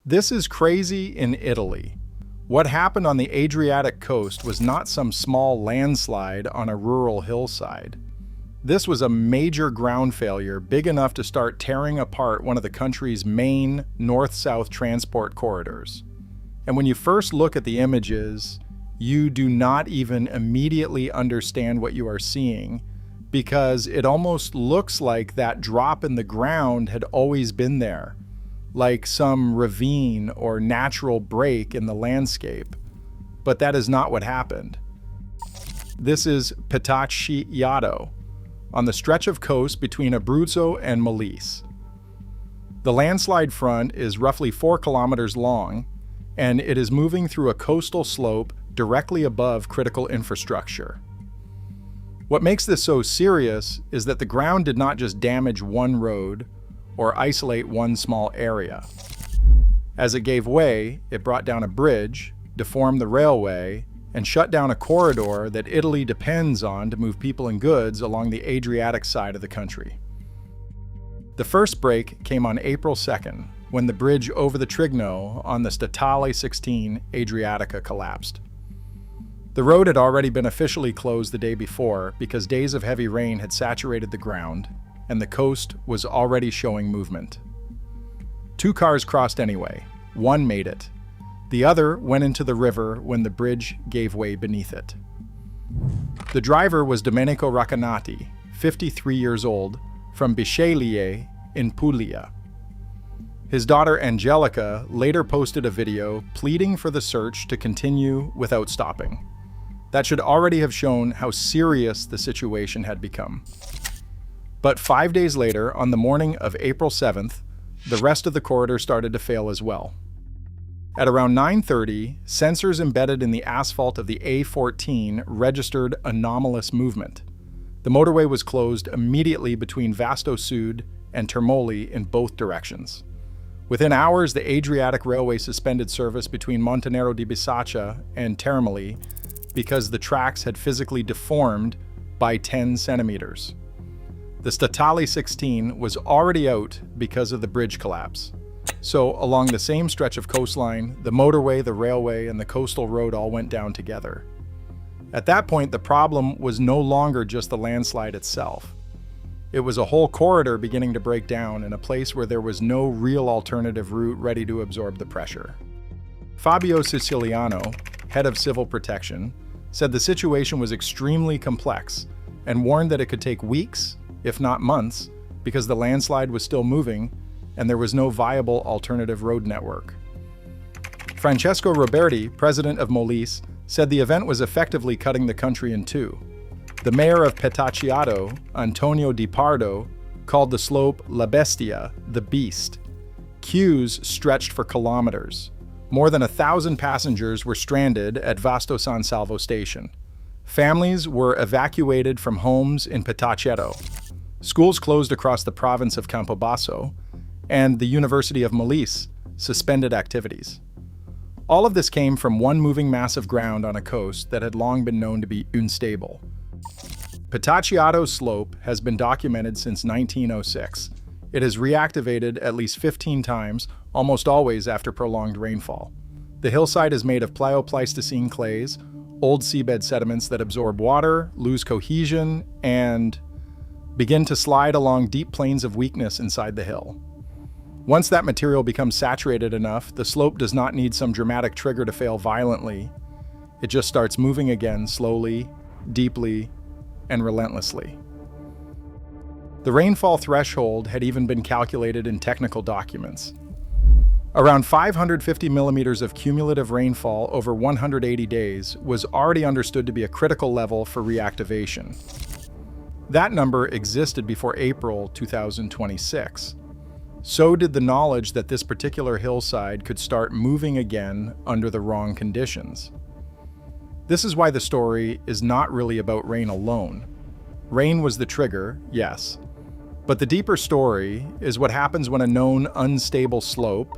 This is crazy in Italy. What happened on the Adriatic coast was not some small landslide on a rural hillside. This was a major ground failure big enough to start tearing apart one of the country's main north-south transport corridors. And when you first look at the images, you do not even immediately understand what you are seeing, because it almost looks like that drop in the ground had always been there, like some ravine or natural break in the landscape. But that is not what happened. This is Petacciato, on the stretch of coast between Abruzzo and Molise. The landslide front is roughly 4 kilometers long, and it is moving through a coastal slope directly above critical infrastructure. What makes this so serious is that the ground did not just damage one road or isolate one small area. As it gave way, it brought down a bridge, deformed the railway, and shut down a corridor that Italy depends on to move people and goods along the Adriatic side of the country. The first break came on April 2nd, when the bridge over the Trigno on the Statale 16 Adriatica collapsed. The road had already been officially closed the day before because days of heavy rain had saturated the ground, and the coast was already showing movement. 2 cars crossed anyway. One made it. The other went into the river when the bridge gave way beneath it. The driver was Domenico Racconati, 53 years old, from Bisceglie in Puglia. His daughter Angelica later posted a video pleading for the search to continue without stopping. That should already have shown how serious the situation had become. But 5 days later, on the morning of April 7th, the rest of the corridor started to fail as well. At around 9:30, sensors embedded in the asphalt of the A14 registered anomalous movement. The motorway was closed immediately between Vasto Sud and Termoli in both directions. Within hours, the Adriatic Railway suspended service between Montenero di Bisaccia and Termoli because the tracks had physically deformed by 10 centimeters. The Statale 16 was already out because of the bridge collapse. So, along the same stretch of coastline, the motorway, the railway, and the coastal road all went down together. At that point, the problem was no longer just the landslide itself. It was a whole corridor beginning to break down in a place where there was no real alternative route ready to absorb the pressure. Fabio Siciliano, head of civil protection, said the situation was extremely complex and warned that it could take weeks, if not months, because the landslide was still moving and there was no viable alternative road network. Francesco Roberti, president of Molise, said the event was effectively cutting the country in two. The mayor of Petacciato, Antonio Di Pardo, called the slope La Bestia, the beast. Queues stretched for kilometers. More than 1,000 passengers were stranded at Vasto San Salvo station. Families were evacuated from homes in Petacciato. Schools closed across the province of Campobasso, and the University of Molise suspended activities. All of this came from one moving mass of ground on a coast that had long been known to be unstable. Petacciato's slope has been documented since 1906. It has reactivated at least 15 times, almost always after prolonged rainfall. The hillside is made of Pleistocene clays, old seabed sediments that absorb water, lose cohesion, and begin to slide along deep plains of weakness inside the hill. Once that material becomes saturated enough, the slope does not need some dramatic trigger to fail violently. It just starts moving again slowly, deeply, and relentlessly. The rainfall threshold had even been calculated in technical documents. Around 550 millimeters of cumulative rainfall over 180 days was already understood to be a critical level for reactivation. That number existed before April 2026. So did the knowledge that this particular hillside could start moving again under the wrong conditions. This is why the story is not really about rain alone. Rain was the trigger, yes, but the deeper story is what happens when a known unstable slope,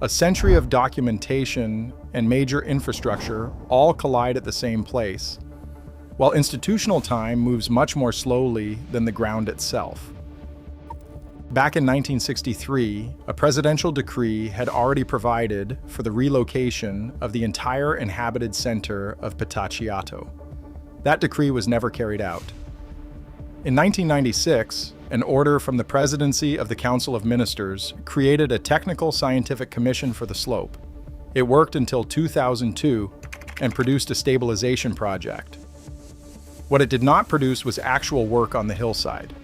a century of documentation, and major infrastructure all collide at the same place, while institutional time moves much more slowly than the ground itself. Back in 1963, a presidential decree had already provided for the relocation of the entire inhabited center of Petacciato. That decree was never carried out. In 1996, an order from the Presidency of the Council of Ministers created a technical scientific commission for the slope. It worked until 2002 and produced a stabilization project. What it did not produce was actual work on the hillside.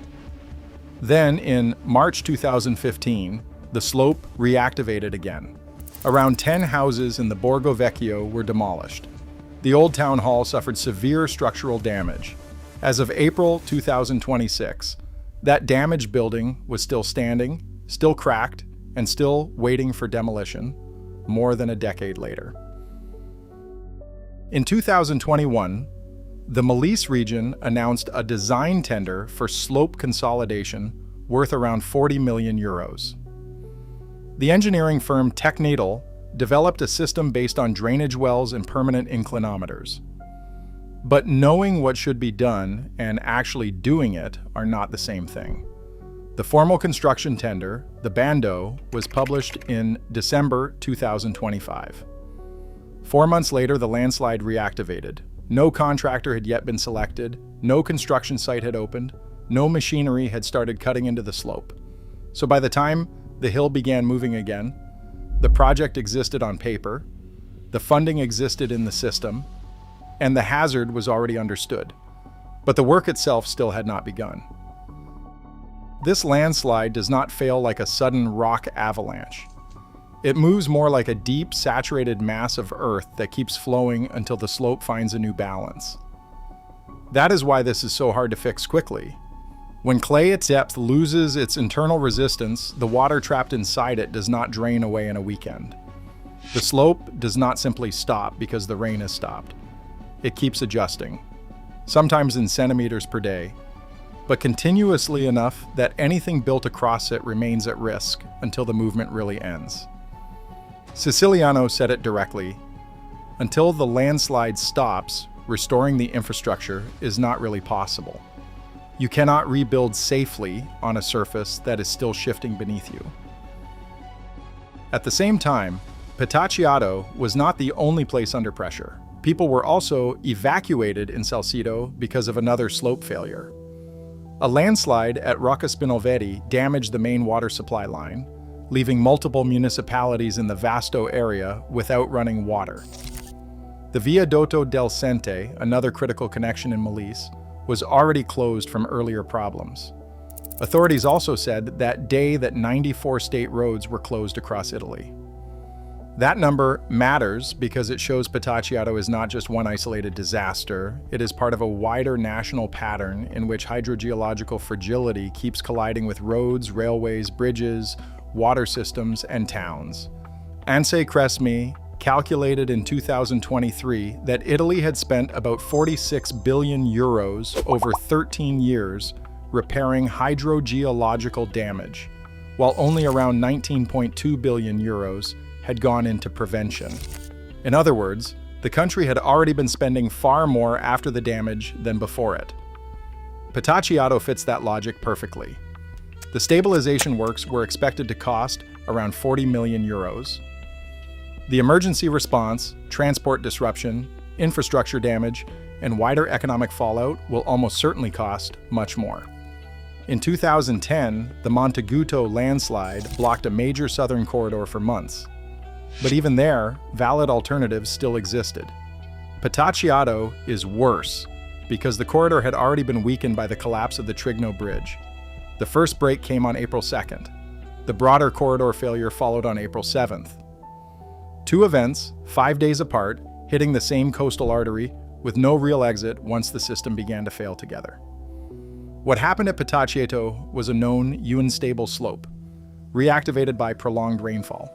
Then, in March 2015, the slope reactivated again. Around 10 houses in the Borgo Vecchio were demolished. The old town hall suffered severe structural damage. As of April 2026, that damaged building was still standing, still cracked, and still waiting for demolition, more than a decade later. In 2021, the Molise region announced a design tender for slope consolidation worth around 40 million euros. The engineering firm Statale developed a system based on drainage wells and permanent inclinometers. But knowing what should be done and actually doing it are not the same thing. The formal construction tender, the Bando, was published in December 2025. 4 months later, the landslide reactivated. No contractor had yet been selected, no construction site had opened, no machinery had started cutting into the slope. So by the time the hill began moving again, the project existed on paper, the funding existed in the system, and the hazard was already understood. But the work itself still had not begun. This landslide does not fail like a sudden rock avalanche. It moves more like a deep, saturated mass of earth that keeps flowing until the slope finds a new balance. That is why this is so hard to fix quickly. When clay at depth loses its internal resistance, the water trapped inside it does not drain away in a weekend. The slope does not simply stop because the rain has stopped. It keeps adjusting, sometimes in centimeters per day, but continuously enough that anything built across it remains at risk until the movement really ends. Siciliano said it directly, until the landslide stops, restoring the infrastructure is not really possible. You cannot rebuild safely on a surface that is still shifting beneath you. At the same time, Petacciato was not the only place under pressure. People were also evacuated in Salcedo because of another slope failure. A landslide at Rocca Spinolvedi damaged the main water supply line, leaving multiple municipalities in the Vasto area without running water. The Viadotto del Sente, another critical connection in Molise, was already closed from earlier problems. Authorities also said that day that 94 state roads were closed across Italy. That number matters because it shows Petacciato is not just one isolated disaster, it is part of a wider national pattern in which hydrogeological fragility keeps colliding with roads, railways, bridges, water systems, and towns. ANSE Cresmi calculated in 2023 that Italy had spent about 46 billion euros over 13 years repairing hydrogeological damage, while only around 19.2 billion euros had gone into prevention. In other words, the country had already been spending far more after the damage than before it. Petacciato fits that logic perfectly. The stabilization works were expected to cost around 40 million euros. The emergency response, transport disruption, infrastructure damage, and wider economic fallout will almost certainly cost much more. In 2010, the Montaguto landslide blocked a major southern corridor for months. But even there, valid alternatives still existed. Petacciato is worse because the corridor had already been weakened by the collapse of the Trigno Bridge. The first break came on April 2nd. The broader corridor failure followed on April 7th. Two events, 5 days apart, hitting the same coastal artery with no real exit once the system began to fail together. What happened at Petacciato was a known unstable slope, reactivated by prolonged rainfall,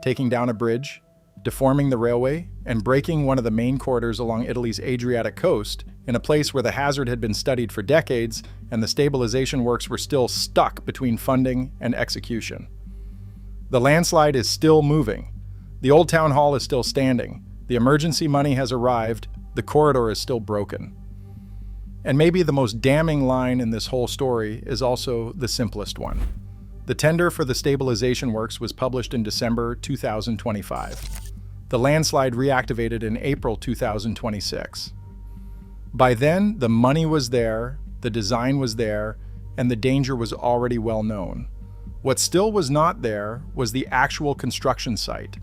taking down a bridge, deforming the railway, and breaking one of the main corridors along Italy's Adriatic coast in a place where the hazard had been studied for decades and the stabilization works were still stuck between funding and execution. The landslide is still moving. The old town hall is still standing. The emergency money has arrived. The corridor is still broken. And maybe the most damning line in this whole story is also the simplest one. The tender for the stabilization works was published in December 2025. The landslide reactivated in April 2026. By then, the money was there, the design was there, and the danger was already well known. What still was not there was the actual construction site.